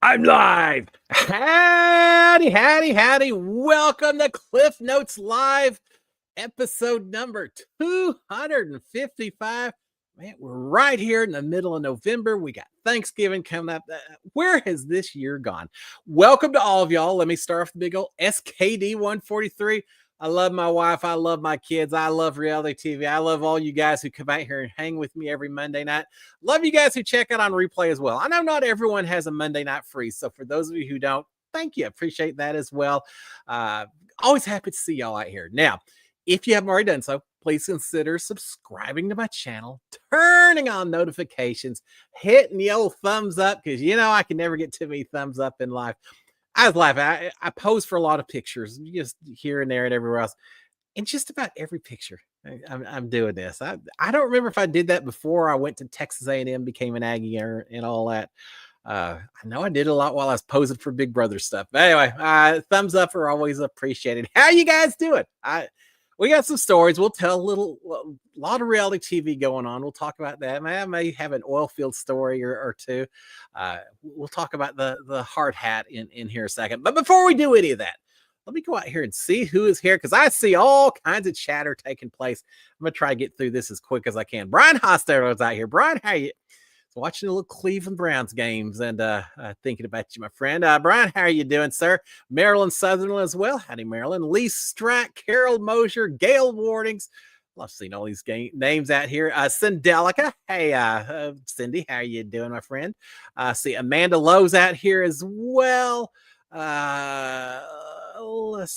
I'm live. Howdy, howdy, howdy. Welcome to Cliff Notes Live, episode number 255. Man, we're right here in the middle of November. We got Thanksgiving coming up. Where has this year gone? Welcome to all of y'all. Let me start off the big old SKD 143. I love my wife. I love my kids. I love reality TV. I love all you guys who come out here and hang with me every Monday night. Love you guys who check out on replay as well. I know not everyone has a Monday night free. So for those of you who don't, thank you. Appreciate that as well. Always happy to see y'all out here. Now, if you haven't already done so, please consider subscribing to my channel, turning on notifications, hitting the old thumbs up, because you know I can never get too many thumbs up in life. I was laughing. I pose for a lot of pictures, just here and there and everywhere else. And just about every picture, I'm doing this. I don't remember if I did that before I went to Texas A&M, became an Aggie and all that. I know I did a lot while I was posing for Big Brother stuff. But anyway, thumbs up are always appreciated. How you guys doing? We got some stories. We'll tell a lot of reality TV going on. We'll talk about that. I may have an oil field story or two. We'll talk about the hard hat in here a second. But before we do any of that, let me go out here and see who is here, because I see all kinds of chatter taking place. I'm going to try to get through this as quick as I can. Brian Hostetter is out here. Brian, how are you? Watching the little Cleveland Browns games and thinking about you, my friend. Brian, how are you doing, sir? Marilyn Sutherland as well. Howdy, Marilyn. Lee Strack, Carol Mosier, Gail Wardings. Love seeing all these names out here. Cindelica. Hey, Cindy, how are you doing, my friend? See, Amanda Lowe's out here as well. Let's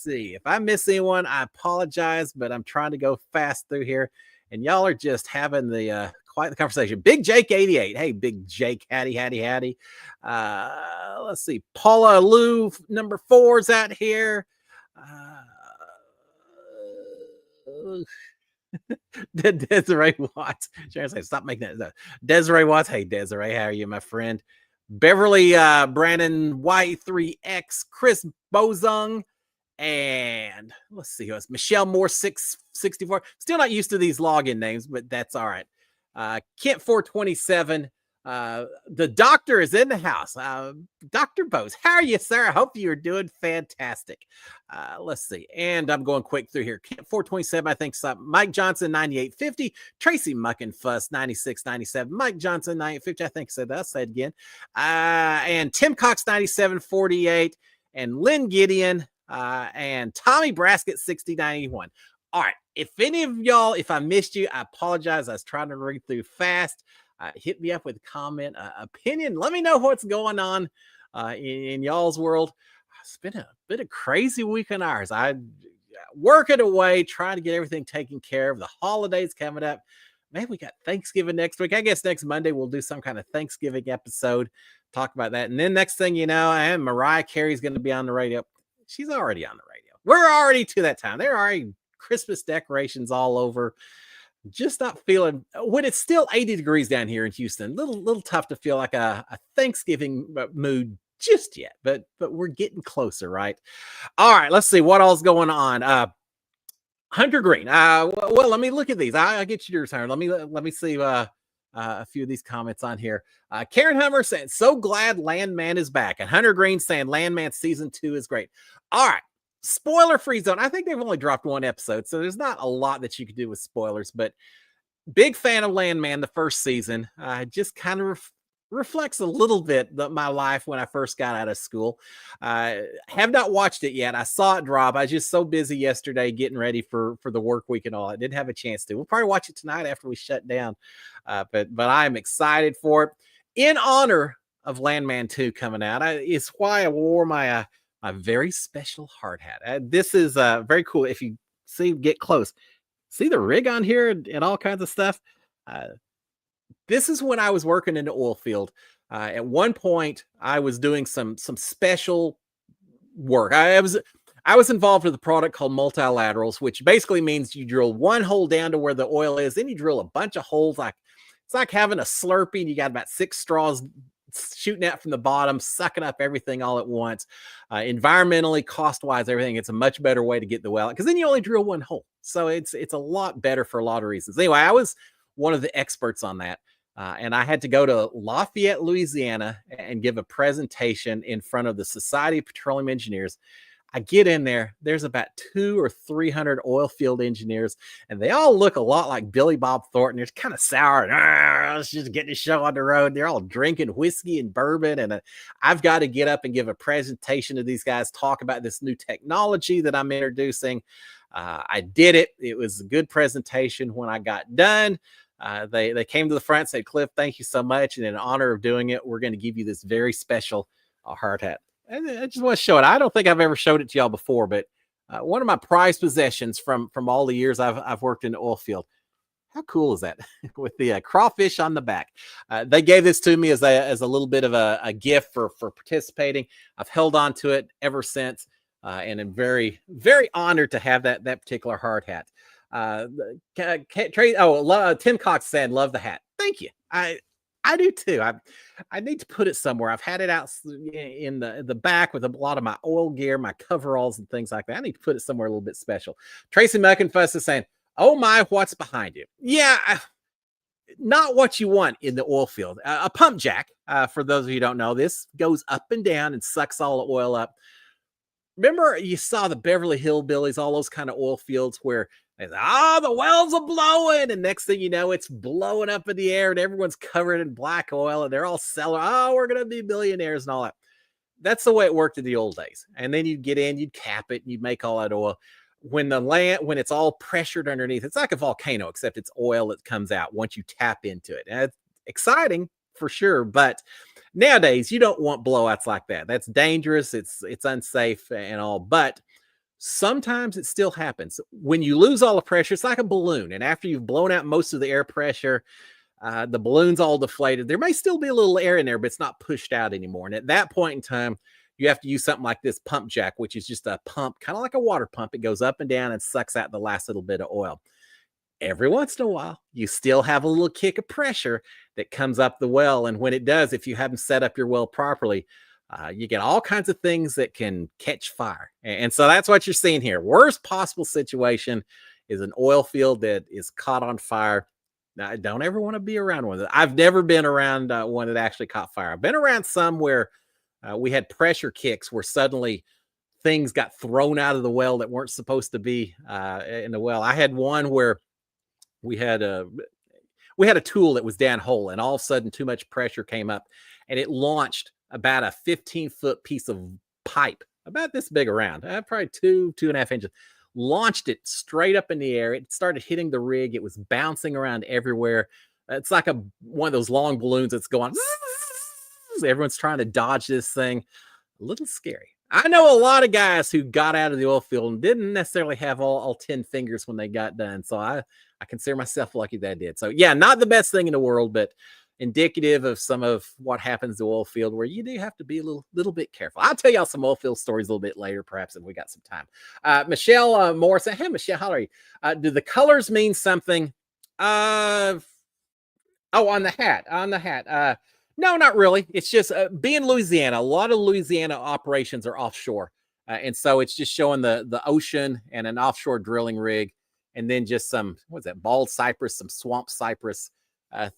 see. If I miss anyone, I apologize, but I'm trying to go fast through here. And y'all are just having the quite the conversation. Big Jake 88. Hey, Big Jake. Howdy, howdy, howdy. Let's see. Paula Lou, number 4 is out here. Desiree Watts. Stop making that. Desiree Watts. Hey, Desiree. How are you, my friend? Beverly Brandon Y3X. Chris Bozung. And let's see who else. Michelle Moore 664. Still not used to these login names, but that's all right. Kent 427. The doctor is in the house. Dr. Bose, how are you, sir? I hope you're doing fantastic. Let's see. And I'm going quick through here. Kent 427, I think so. Mike Johnson 9850. Tracy Muckenfuss 9697. Mike Johnson 9850. I think so. I'll say it again. And Tim Cox 9748. And Lynn Gideon. And Tommy Braskett 6091. All right. If any of y'all, if I missed you, I apologize. I was trying to read through fast. Hit me up with a comment, opinion. Let me know what's going on in y'all's world. It's been a bit of crazy week on ours. I working away, trying to get everything taken care of. The holidays coming up. Man, we got Thanksgiving next week. I guess next Monday we'll do some kind of Thanksgiving episode. Talk about that. And then next thing you know, Mariah Carey's going to be on the radio. She's already on the radio. We're already to that time. There are already Christmas decorations all over. Just not feeling, when it's still 80 degrees down here in Houston, little tough to feel like a Thanksgiving mood just yet, but we're getting closer, right? All right, let's see what all's going on. Hunter Green. Well, let me look at these. I'll get you to return. Let me see a few of these comments on here. Karen Hummer saying, so glad Landman is back. And Hunter Green saying Landman season 2 is great. All right. Spoiler free zone. I think they've only dropped 1 episode, so there's not a lot that you could do with spoilers, but big fan of Landman, the first season. Just kind of reflects a little bit my life when I first got out of school. Have not watched it yet. I saw it drop. I was just so busy yesterday getting ready for the work week and all. I didn't have a chance to. We'll probably watch it tonight after we shut down. But I'm excited for it. In honor of Landman 2 coming out, it's why I wore my very special hard hat. This is very cool. If you get close, see the rig on here and all kinds of stuff. This is when I was working in the oil field. At one point, I was doing some special work. I was involved with a product called multilaterals, which basically means you drill one hole down to where the oil is, then you drill a bunch of holes. It's like having a Slurpee, and you got about 6 straws shooting out from the bottom, sucking up everything all at once. Environmentally, cost-wise, everything, it's a much better way to get the well, because then you only drill one hole. So it's a lot better for a lot of reasons. Anyway, I was one of the experts on that. and I had to go to Lafayette, Louisiana, and give a presentation in front of the Society of Petroleum Engineers. I get in there, there's about 200 or 300 oil field engineers, and they all look a lot like Billy Bob Thornton. They're kind of sour. Let's just get this show on the road. They're all drinking whiskey and bourbon. And I've got to get up and give a presentation to these guys, talk about this new technology that I'm introducing. I did it. It was a good presentation. When I got done, they came to the front and said, Cliff, thank you so much. And in honor of doing it, we're going to give you this very special hard hat. I just want to show it. I don't think I've ever showed it to y'all before, but one of my prized possessions from all the years I've worked in the oil field. How cool is that? With the crawfish on the back. They gave this to me as a little bit of a gift for participating. I've held on to it ever since, and I'm very, very honored to have that particular hard hat. Tim Cox said, love the hat. Thank you. I do too. I need to put it somewhere. I've had it out in the back with a lot of my oil gear, my coveralls and things like that. I need to put it somewhere a little bit special. Tracy Muckenfuss is saying, oh my, what's behind you? Yeah, not what you want in the oil field. A pump jack, for those of you who don't know, this goes up and down and sucks all the oil up. Remember you saw the Beverly Hillbillies, all those kind of oil fields where the wells are blowing, and next thing you know, it's blowing up in the air, and everyone's covered in black oil, and they're all selling. Oh, we're gonna be millionaires and all that. That's the way it worked in the old days. And then you'd get in, you'd cap it, and you'd make all that oil. When it's all pressured underneath, it's like a volcano, except it's oil that comes out once you tap into it. And it's exciting for sure, but nowadays you don't want blowouts like that. That's dangerous. It's unsafe and all, but sometimes it still happens. When you lose all the pressure, it's like a balloon. And after you've blown out most of the air pressure, the balloon's all deflated. There may still be a little air in there, but it's not pushed out anymore. And at that point in time, you have to use something like this pump jack, which is just a pump, kind of like a water pump. It goes up and down and sucks out the last little bit of oil. Every once in a while, you still have a little kick of pressure that comes up the well. And when it does, if you haven't set up your well properly, you get all kinds of things that can catch fire. And so that's what you're seeing here. Worst possible situation is an oil field that is caught on fire. Now, I don't ever want to be around one. I've never been around one that actually caught fire. I've been around some where we had pressure kicks where suddenly things got thrown out of the well that weren't supposed to be in the well. I had one where we had a tool that was downhole, and all of a sudden too much pressure came up, and it launched about a 15-foot piece of pipe, about this big around, probably 2.5 inches, launched it straight up in the air. It started hitting the rig. It was bouncing around everywhere. It's like one of those long balloons that's going. Everyone's trying to dodge this thing. A little scary. I know a lot of guys who got out of the oil field and didn't necessarily have all 10 fingers when they got done. So I consider myself lucky that I did. So yeah, not the best thing in the world, but indicative of some of what happens to oil field where you do have to be a little bit careful. I'll tell y'all some oil field stories a little bit later, perhaps, if we got some time. Michelle Morrison. Hey, Michelle, how are you? Do the colors mean something? On the hat. No, not really. It's just being Louisiana. A lot of Louisiana operations are offshore. And so it's just showing the ocean and an offshore drilling rig, and then just some, bald cypress, some swamp cypress,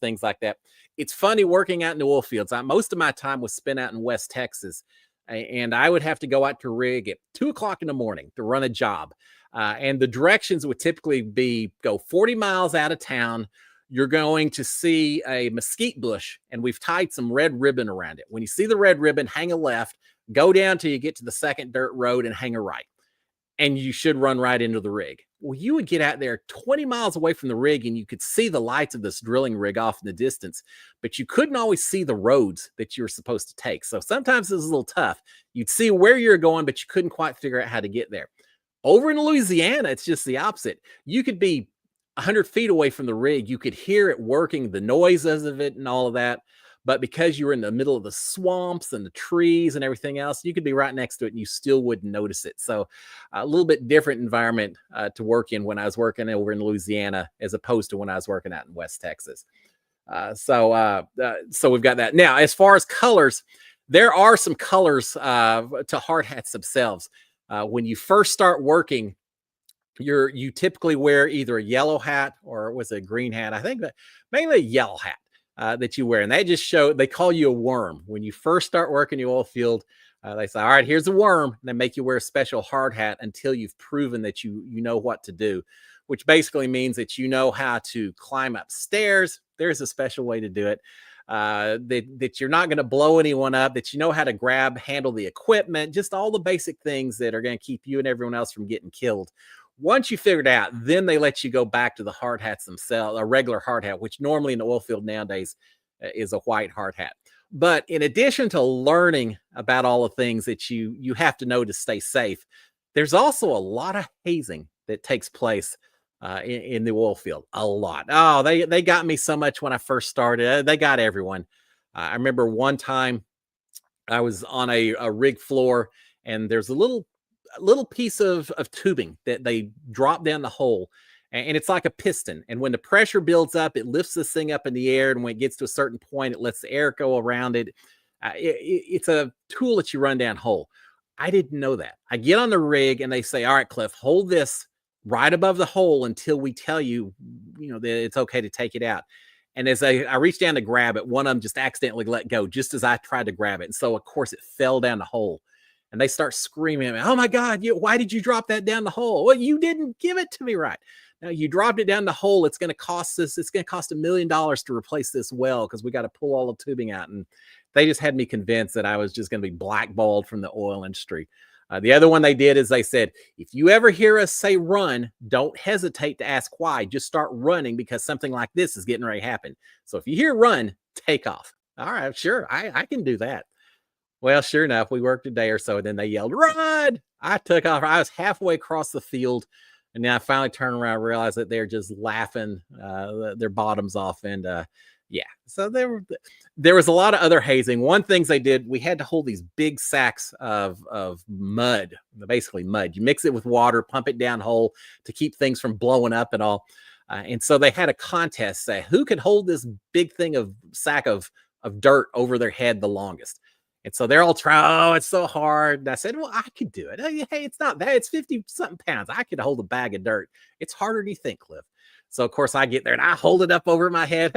things like that. It's funny working out in the oil fields. Most of my time was spent out in West Texas, and I would have to go out to rig at 2:00 in the morning to run a job. And the directions would typically be go 40 miles out of town. You're going to see a mesquite bush, and we've tied some red ribbon around it. When you see the red ribbon, hang a left, go down till you get to the second dirt road and hang a right. And you should run right into the rig. Well, you would get out there 20 miles away from the rig, and you could see the lights of this drilling rig off in the distance, but you couldn't always see the roads that you were supposed to take. So sometimes it was a little tough. You'd see where you're going, but you couldn't quite figure out how to get there. Over in Louisiana, it's just the opposite. You could be 100 feet away from the rig. You could hear it working, the noises of it and all of that. But because you were in the middle of the swamps and the trees and everything else, you could be right next to it and you still wouldn't notice it. So a little bit different environment to work in when I was working over in Louisiana as opposed to when I was working out in West Texas. So we've got that. Now, as far as colors, there are some colors to hard hats themselves. When you first start working, you typically wear either a yellow hat or was it a green hat? I think that mainly a yellow hat. that you wear. And they just show, they call you a worm. When you first start working the oil field, they say, all right, here's a worm. And they make you wear a special hard hat until you've proven that you know what to do, which basically means that you know how to climb up stairs. There's a special way to do it. That you're not going to blow anyone up, that you know how to handle the equipment, just all the basic things that are going to keep you and everyone else from getting killed. Once you figure it out, then they let you go back to the hard hats themselves, a regular hard hat, which normally in the oil field nowadays is a white hard hat. But in addition to learning about all the things that you have to know to stay safe, there's also a lot of hazing that takes place in the oil field. A lot. Oh, they got me so much when I first started. They got everyone. I remember one time I was on a rig floor, and there's a little piece of tubing that they drop down the hole, and it's like a piston. And when the pressure builds up, it lifts this thing up in the air, and when it gets to a certain point, it lets the air go around it. It's a tool that you run down hole. I didn't know that. I get on the rig, and they say, all right, Cliff, hold this right above the hole until we tell you, that it's okay to take it out. And as I reached down to grab it, one of them just accidentally let go just as I tried to grab it. And so, of course, it fell down the hole. And they start screaming at me, oh, my God, why did you drop that down the hole? Well, you didn't give it to me right. Now, you dropped it down the hole. It's going to cost $1 million to replace this well because we got to pull all the tubing out. And they just had me convinced that I was just going to be blackballed from the oil industry. The other one they did is they said, if you ever hear us say run, don't hesitate to ask why. Just start running because something like this is getting ready to happen. So if you hear run, take off. All right, sure, I can do that. Well, sure enough, we worked a day or so, and then they yelled, run! I took off. I was halfway across the field, and then I finally turned around and realized that they're just laughing their bottoms off. And yeah, so there was a lot of other hazing. One things they did, we had to hold these big sacks of mud, basically mud. You mix it with water, pump it down hole to keep things from blowing up and all. And so they had a contest, say who could hold this big sack of dirt over their head the longest. And so they're all trying, oh, it's so hard. And I said, well, I could do it. Hey, it's not that. It's 50 something pounds. I could hold a bag of dirt. It's harder than you think, Cliff. So, of course, I get there and I hold it up over my head.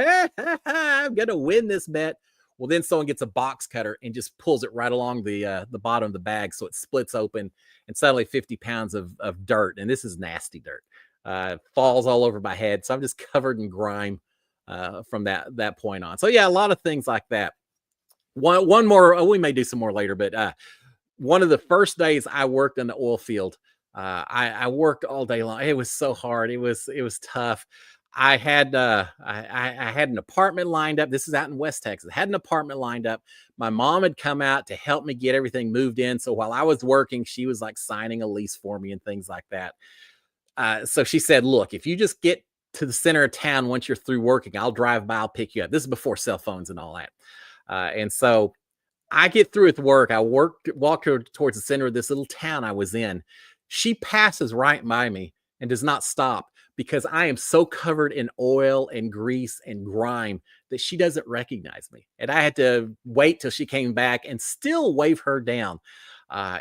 I'm going to win this bet. Well, then someone gets a box cutter and just pulls it right along the bottom of the bag. So it splits open and suddenly 50 pounds of dirt. And this is nasty dirt. Falls all over my head. So I'm just covered in grime from that point on. So, yeah, a lot of things like that. One more, we may do some more later, but one of the first days I worked in the oil field, I worked all day long. It was so hard. It was tough. I had an apartment lined up. This is out in West Texas. I had an apartment lined up. My mom had come out to help me get everything moved in. So while I was working, she was like signing a lease for me and things like that. So she said, look, if you just get to the center of town once you're through working, I'll drive by, I'll pick you up. This is before cell phones and all that. And so I get through with work. I walked her towards the center of this little town I was in. She passes right by me and does not stop because I am so covered in oil and grease and grime that she doesn't recognize me. And I had to wait till she came back and still wave her down.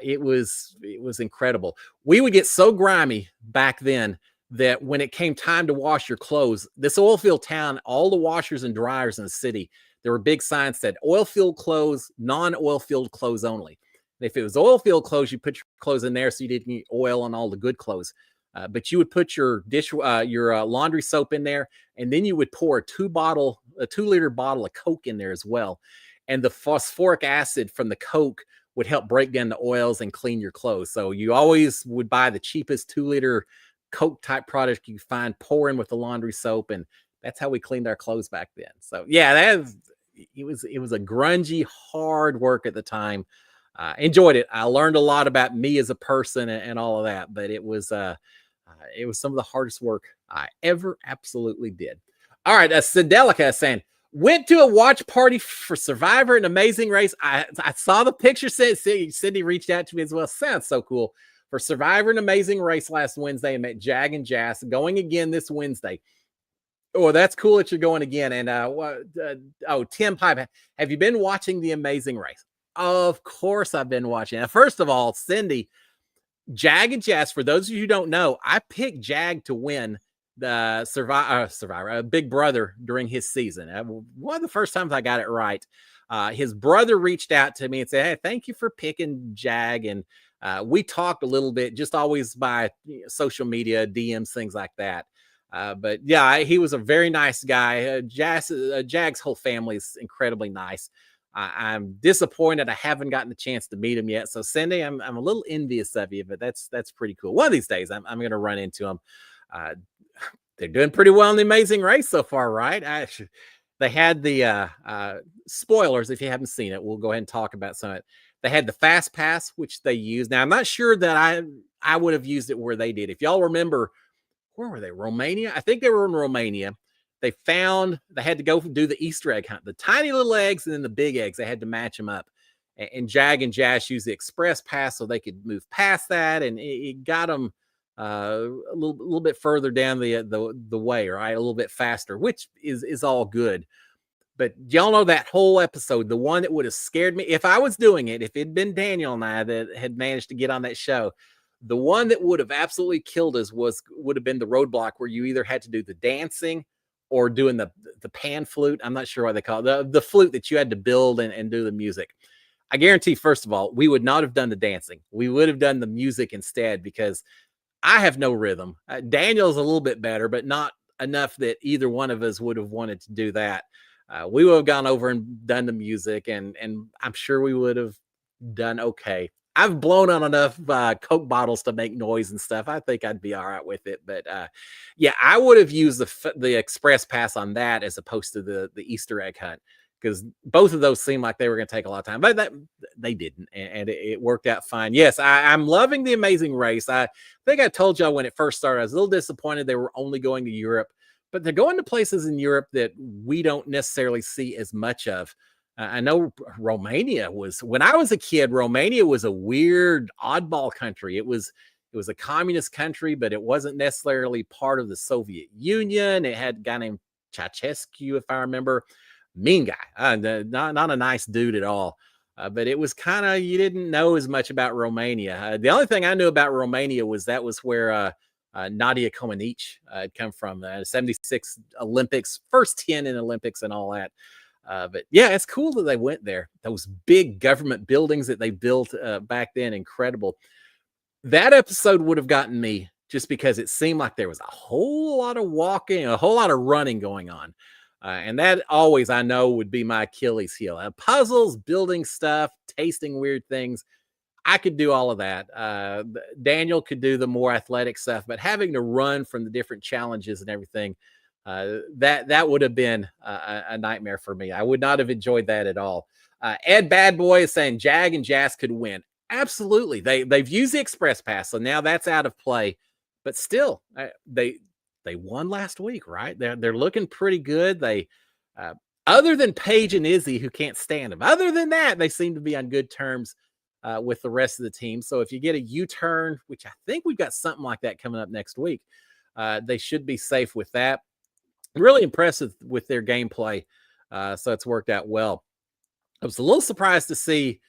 It was incredible. We would get so grimy back then that when it came time to wash your clothes, this oil field town, all the washers and dryers in the city, there were big signs that oil field clothes, non-oil field clothes only. If it was oil field clothes, you put your clothes in there so you didn't get oil on all the good clothes. But you would put your laundry soap in there, and then you would pour a 2-liter bottle of Coke in there as well. And the phosphoric acid from the Coke would help break down the oils and clean your clothes. So you always would buy the cheapest 2-liter Coke type product you find, pour in with the laundry soap, and that's how we cleaned our clothes back then. So yeah, it was a grungy, hard work at the time. Enjoyed it. I learned a lot about me as a person and all of that, but it was some of the hardest work I ever absolutely did. All right, Sedelica saying, went to a watch party for Survivor and Amazing Race. I saw the picture. Cindy reached out to me as well. Sounds so cool. For Survivor and Amazing Race last Wednesday, I met Jag and Jas, going again this Wednesday. Oh, that's cool that you're going again. And Tim Pipe, have you been watching The Amazing Race? Of course I've been watching. Now, first of all, Cindy, Jag and Jas, for those of you who don't know, I picked Jag to win the Survivor, Big Brother during his season. One of the first times I got it right. His brother reached out to me and said, "Hey, thank you for picking Jag." And we talked a little bit, just always by social media, DMs, things like that. But yeah, he was a very nice guy. Jag's whole family is incredibly nice. I'm disappointed I haven't gotten the chance to meet him yet. So Cindy, I'm a little envious of you, but that's pretty cool. One of these days, I'm going to run into him. Uh, they're doing pretty well in the Amazing Race so far, right? They had the spoilers. If you haven't seen it, we'll go ahead and talk about some of it. They had the fast pass, which they used. Now I'm not sure that I would have used it where they did. If y'all remember, where were they? Romania? I think they were in Romania. They had to go do the Easter egg hunt, the tiny little eggs and then the big eggs. They had to match them up. And Jag and Jash used the express pass so they could move past that, and it got them a little bit further down the way, right? A little bit faster, which is all good. But y'all know that whole episode, the one that would have scared me if I was doing it, if it'd been Daniel and I that had managed to get on that show, the one that would have absolutely killed us would have been the roadblock where you either had to do the dancing or doing the pan flute. I'm not sure what they call it, the flute that you had to build and do the music. I guarantee, first of all, we would not have done the dancing. We would have done the music instead, because I have no rhythm. Daniel's a little bit better, but not enough that either one of us would have wanted to do that. We would have gone over and done the music, and I'm sure we would have done okay. I've blown on enough Coke bottles to make noise and stuff. I think I'd be all right with it. But yeah, I would have used the express pass on that as opposed to the Easter egg hunt, because both of those seemed like they were going to take a lot of time, but they didn't, and it worked out fine. Yes, I'm loving the Amazing Race. I think I told y'all when it first started, I was a little disappointed they were only going to Europe, but they're going to places in Europe that we don't necessarily see as much of. I know Romania was, when I was a kid, Romania was a weird oddball country. It was a communist country, but it wasn't necessarily part of the Soviet Union. It had a guy named Ceausescu, if I remember. Mean guy, not a nice dude at all. But it was kind of, you didn't know as much about Romania. The only thing I knew about Romania was that was where Nadia Comaneci had come from. 76 Olympics, first 10 in Olympics and all that. But yeah, it's cool that they went there. Those big government buildings that they built back then, incredible. That episode would have gotten me just because it seemed like there was a whole lot of walking, a whole lot of running going on. And that always, I know, would be my Achilles heel. Puzzles, building stuff, tasting weird things. I could do all of that. Daniel could do the more athletic stuff, but having to run from the different challenges and everything, that would have been a nightmare for me. I would not have enjoyed that at all. Ed Bad Boy is saying Jag and Jazz could win. Absolutely. They've used the express pass, so now that's out of play. But still, they won last week, right? They're looking pretty good. They other than Paige and Izzy, who can't stand them, other than that, they seem to be on good terms with the rest of the team. So if you get a U-turn, which I think we've got something like that coming up next week, they should be safe with that. Really impressive with their gameplay. So it's worked out well. I was a little surprised to see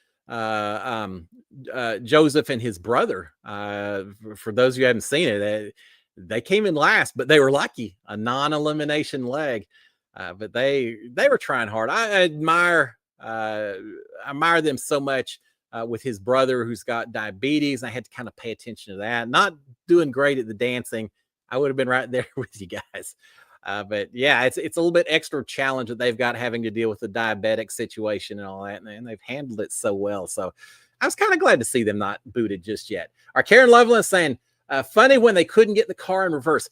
Joseph and his brother. For those of you who haven't seen it, they came in last, but they were lucky, a non-elimination leg. But they were trying hard. I admire them so much with his brother who's got diabetes. I had to kind of pay attention to that. Not doing great at the dancing. I would have been right there with you guys. But yeah, it's a little bit extra challenge that they've got having to deal with the diabetic situation and all that, and they've handled it so well. So I was kind of glad to see them not booted just yet. Our Karen Loveland is saying, funny when they couldn't get the car in reverse.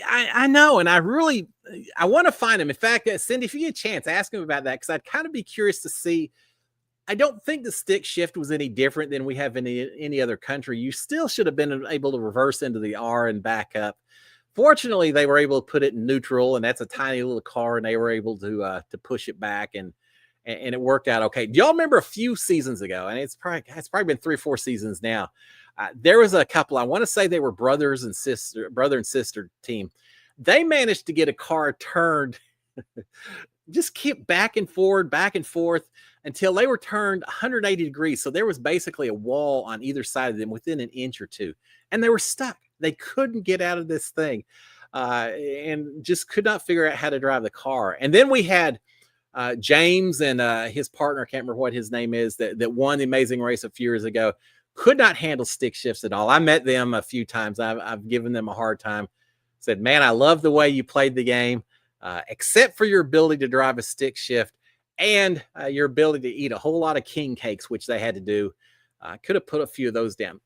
I know, and I want to find him. In fact, Cindy, if you get a chance, ask him about that, because I'd kind of be curious to see. I don't think the stick shift was any different than we have in any other country. You still should have been able to reverse into the R and back up. Fortunately, they were able to put it in neutral, and that's a tiny little car, and they were able to push it back, and it worked out okay. Do y'all remember a few seasons ago? And it's probably been 3 or 4 seasons now. There was a couple. I want to say they were brother and sister team. They managed to get a car turned, just keep back and forth until they were turned 180 degrees. So there was basically a wall on either side of them within an inch or two, and they were stuck. They couldn't get out of this thing. and just could not figure out how to drive the car. And then we had James and his partner, I can't remember what his name is, that won the Amazing Race a few years ago, could not handle stick shifts at all. I met them a few times. I've given them a hard time. Said, man, I love the way you played the game, except for your ability to drive a stick shift and your ability to eat a whole lot of king cakes, which they had to do. Could have put a few of those down.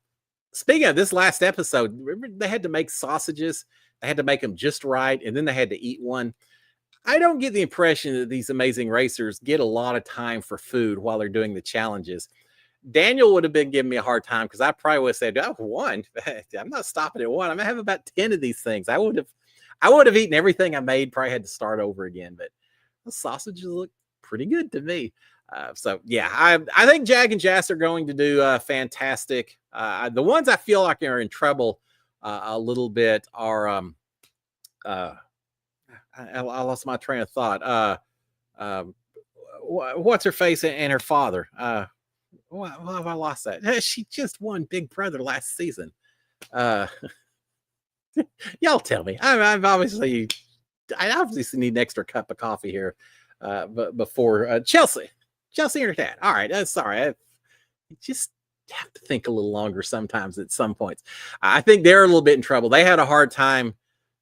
Speaking of this last episode, remember they had to make sausages. They had to make them just right, and then they had to eat one. I don't get the impression that these amazing racers get a lot of time for food while they're doing the challenges. Daniel would have been giving me a hard time because I probably would have said, "Oh, one, I'm not stopping at one. I'm gonna have about 10 of these things." I would have eaten everything I made. Probably had to start over again. But the sausages look pretty good to me. So yeah, I think Jag and Jas are going to do fantastic. The ones I feel like are in trouble a little bit are I lost my train of thought. What's her face and her father? Why have I lost that? She just won Big Brother last season. Y'all tell me. I obviously need an extra cup of coffee here. But before Chelsea and her dad. All right, sorry. I just have to think a little longer sometimes at some points. I think they're a little bit in trouble. They had a hard time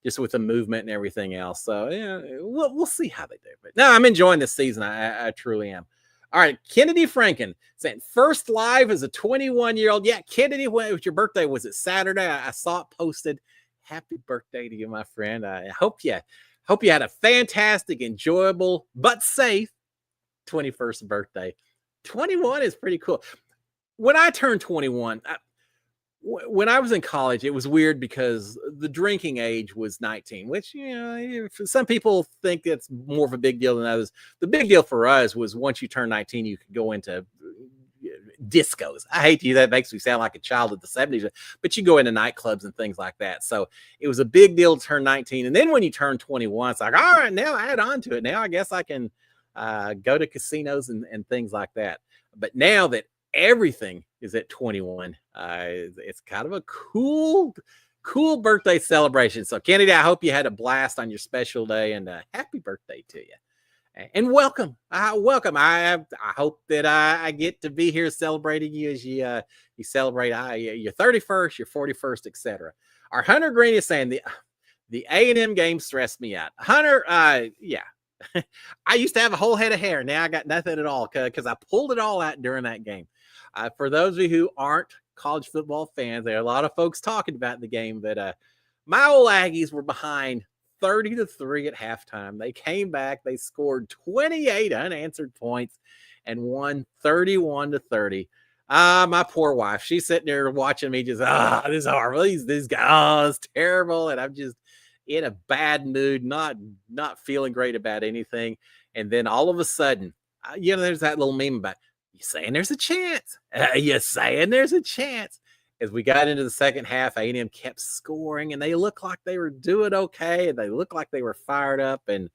just with the movement and everything else. So yeah, we'll see how they do. But no, I'm enjoying this season. I truly am. All right, Kennedy Franken saying first live as a 21-year-old. Yeah, Kennedy, when it was your birthday, was it Saturday? I saw it posted. Happy birthday to you, my friend. I hope you had a fantastic, enjoyable, but safe 21st birthday. 21 is pretty cool. When I turned 21, when I was in college, it was weird because the drinking age was 19, which, some people think it's more of a big deal than others. The big deal for us was once you turn 19, you could go into discos. I hate to that makes me sound like a child of the 70s, but you go into nightclubs and things like that. So it was a big deal to turn 19. And then when you turn 21, it's like, all right, now add on to it. Now I guess I can go to casinos and things like that. But now that everything is at 21, it's kind of a cool birthday celebration. So Kennedy, I hope you had a blast on your special day, and happy birthday to you. And welcome. I hope that I get to be here celebrating you as you celebrate your 31st, your 41st, etc. Our Hunter Green is saying the A&M game stressed me out. Hunter, yeah. I used to have a whole head of hair. Now I got nothing at all because I pulled it all out during that game. For those of you who aren't college football fans, there are a lot of folks talking about the game, but my old Aggies were behind 30-3 at halftime. They came back. They scored 28 unanswered points and won 31-30. My poor wife, she's sitting there watching me just, this is horrible. These guys, it's terrible. And I'm just in a bad mood, not feeling great about anything. And then all of a sudden, there's that little meme about, you saying there's a chance. You saying there's a chance. As we got into the second half, A&M kept scoring, and they looked like they were doing okay, and they looked like they were fired up, and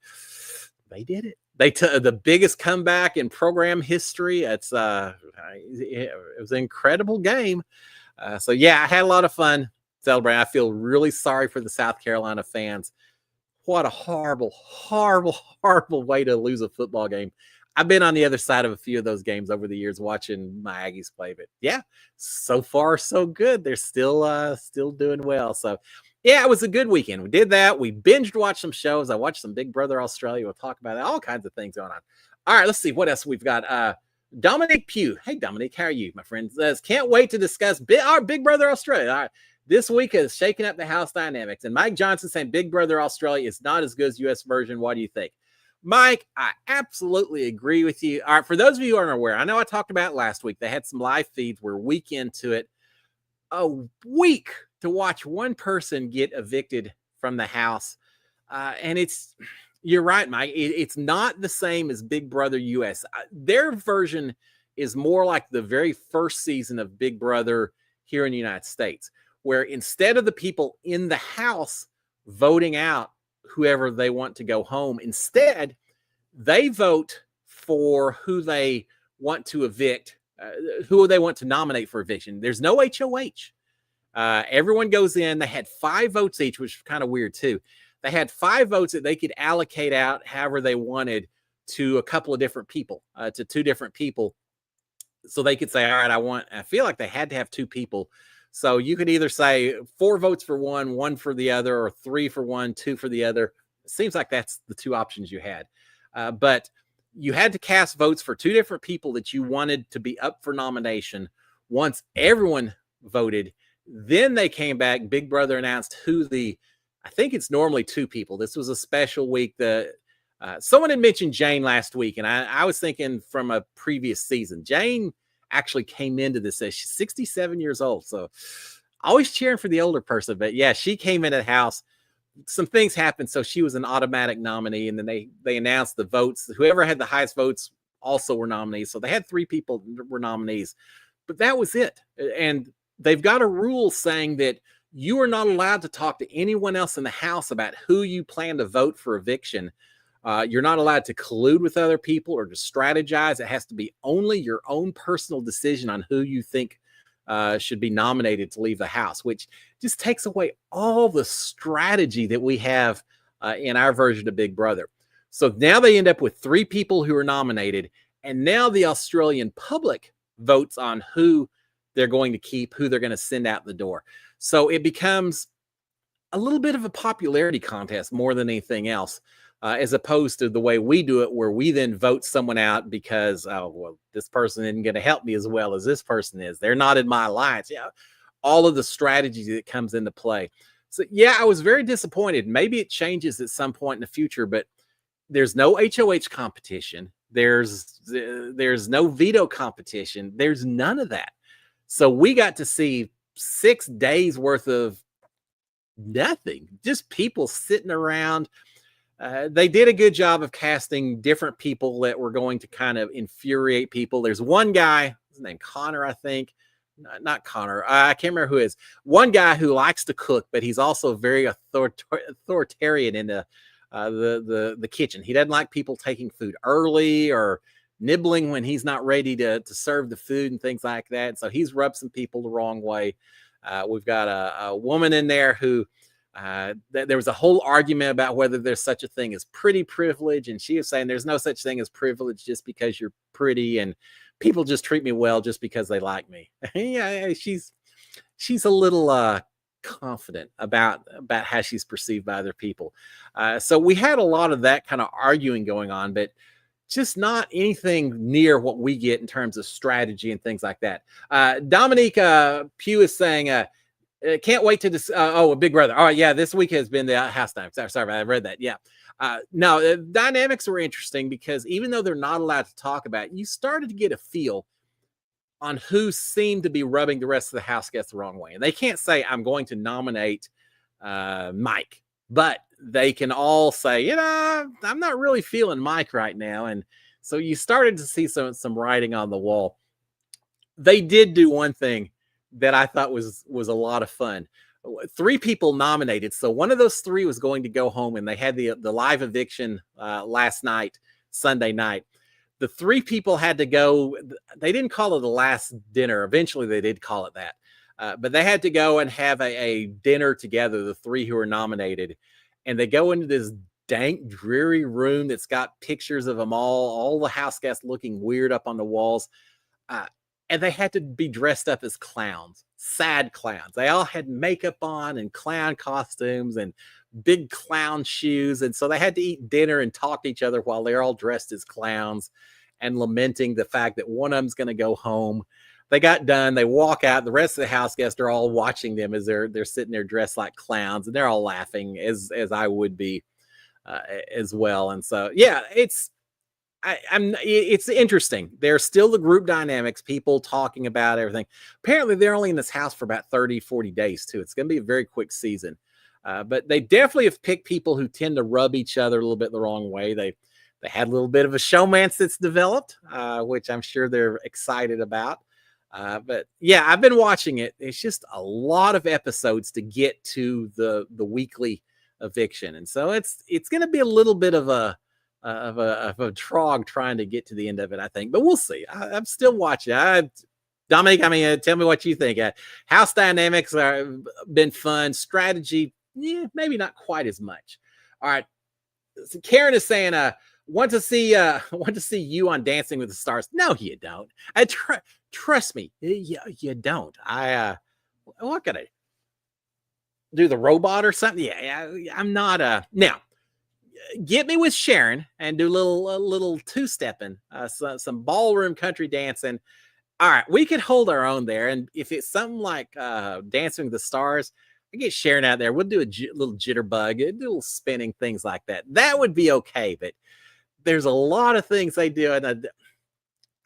they did it. They took the biggest comeback in program history. It was an incredible game. So, yeah, I had a lot of fun celebrating. I feel really sorry for the South Carolina fans. What a horrible, horrible, horrible way to lose a football game. I've been on the other side of a few of those games over the years watching my Aggies play, but yeah, so far so good. They're still doing well. So yeah, it was a good weekend. We did that. We binged watched some shows. I watched some Big Brother Australia. We'll talk about that. All kinds of things going on. All right, let's see what else we've got. Dominic Pugh. Hey, Dominic, how are you, my friend? Says, can't wait to discuss our Big Brother Australia. All right. This week is shaking up the house dynamics. And Mike Johnson saying Big Brother Australia is not as good as U.S. version. What do you think? Mike, I absolutely agree with you. All right, for those of you who aren't aware, I know I talked about it last week. They had some live feeds. We're a week into it. A week to watch one person get evicted from the house. And you're right, Mike. It's not the same as Big Brother US. Their version is more like the very first season of Big Brother here in the United States, where instead of the people in the house voting out whoever they want to go home, instead they vote for who they want to evict, who they want to nominate for eviction. There's no HOH. Everyone goes in. They had 5 votes each, which was kind of weird too. They had 5 votes that they could allocate out however they wanted to a couple of different people, to 2 different people. So they could say, all right, I feel like they had to have 2 people. So you could either say 4 votes for one, 1 for the other, or 3 for one, 2 for the other. It seems like that's the 2 options you had. But you had to cast votes for 2 different people that you wanted to be up for nomination. Once everyone voted, then they came back. Big Brother announced I think it's normally 2 people. This was a special week. Someone had mentioned Jane last week, and I was thinking from a previous season. Jane actually came into this. She's 67 years old, so always cheering for the older person. But yeah, she came into the house. Some things happened, so she was an automatic nominee, and then they announced the votes. Whoever had the highest votes also were nominees. So they had 3 people were nominees, but that was it. And they've got a rule saying that you are not allowed to talk to anyone else in the house about who you plan to vote for eviction. You're not allowed to collude with other people or to strategize. It has to be only your own personal decision on who you think should be nominated to leave the house, which just takes away all the strategy that we have in our version of Big Brother. So now they end up with 3 people who are nominated, and now the Australian public votes on who they're going to keep, who they're going to send out the door. So it becomes a little bit of a popularity contest more than anything else. As opposed to the way we do it, where we then vote someone out because, this person isn't going to help me as well as this person is. They're not in my alliance. Yeah, all of the strategy that comes into play. So, yeah, I was very disappointed. Maybe it changes at some point in the future, but there's no HOH competition. There's no veto competition. There's none of that. So we got to see 6 days worth of nothing, just people sitting around. They did a good job of casting different people that were going to kind of infuriate people. There's one guy, his name Connor, I think. Not Connor. I can't remember who it is. One guy who likes to cook, but he's also very authoritarian in the kitchen. He doesn't like people taking food early or nibbling when he's not ready to serve the food and things like that. So he's rubbed some people the wrong way. We've got a woman in there who there was a whole argument about whether there's such a thing as pretty privilege, and she was saying there's no such thing as privilege just because you're pretty, and people just treat me well just because they like me. Yeah, she's a little confident about how she's perceived by other people. So we had a lot of that kind of arguing going on, but just not anything near what we get in terms of strategy and things like that. Dominique Pugh is saying, can't wait to Big Brother. All right, yeah, this week has been the house time. Sorry, I read that. Yeah. No, the dynamics were interesting because even though they're not allowed to talk about it, you started to get a feel on who seemed to be rubbing the rest of the house guests the wrong way. And they can't say, I'm going to nominate Mike, but they can all say, I'm not really feeling Mike right now. And so you started to see some writing on the wall. They did do one thing that I thought was a lot of fun. 3 people nominated. So one of those 3 was going to go home, and they had the live eviction last night, Sunday night. The 3 people had to go. They didn't call it a last dinner. Eventually they did call it that. But they had to go and have a dinner together, the 3 who were nominated. And they go into this dank, dreary room that's got pictures of them all the house guests looking weird up on the walls. And they had to be dressed up as clowns, sad clowns. They all had makeup on and clown costumes and big clown shoes. And so they had to eat dinner and talk to each other while they're all dressed as clowns and lamenting the fact that one of them's going to go home. They got done. They walk out. The rest of the house guests are all watching them as they're sitting there dressed like clowns, and they're all laughing as I would be as well. And so, yeah, it's interesting. There's still the group dynamics, people talking about everything. Apparently they're only in this house for about 30, 40 days too. It's going to be a very quick season. But they definitely have picked people who tend to rub each other a little bit the wrong way. They had a little bit of a showmance that's developed, which I'm sure they're excited about. But yeah, I've been watching it. It's just a lot of episodes to get to the weekly eviction. And so it's going to be a little bit of a trog trying to get to the end of it, I think, but we'll see. I'm still watching. Dominic, I mean, tell me what you think. House dynamics are been fun. Strategy, yeah, maybe not quite as much. All right. So Karen is saying, want to see you on Dancing with the Stars. No, you don't. Trust me, you don't. What could I do? The robot or something? Yeah, I'm not. Now, get me with Sharon and do a little two-stepping, some ballroom country dancing. All right, we could hold our own there. And if it's something like Dancing with the Stars, I get Sharon out there. We'll do a little jitterbug, do a little spinning, things like that. That would be okay. But there's a lot of things they do, and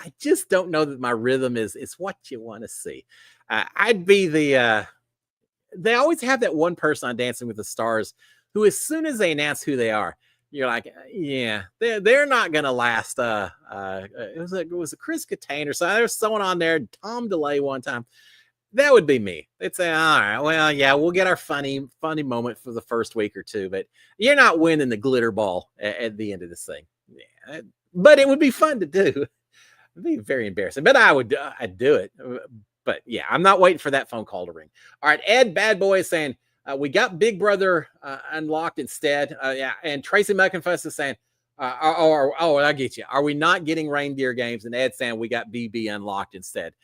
I just don't know that my rhythm is what you want to see. I'd be the. They always have that one person on Dancing with the Stars who, as soon as they announce who they are, you're like, yeah, they're not gonna last. It was a Chris Kattan or something. There's someone on there, Tom DeLay one time. That would be me. They'd say, all right, well, yeah, we'll get our funny moment for the first week or two, but you're not winning the glitter ball at the end of this thing. Yeah, but it would be fun to do. It'd be very embarrassing, but I'd do it. But yeah, I'm not waiting for that phone call to ring. All right, Ed Bad Boy is saying, we got Big Brother unlocked instead. Yeah, and Tracy Muckenfuss is saying, I get you. Are we not getting reindeer games? And Ed saying we got BB unlocked instead.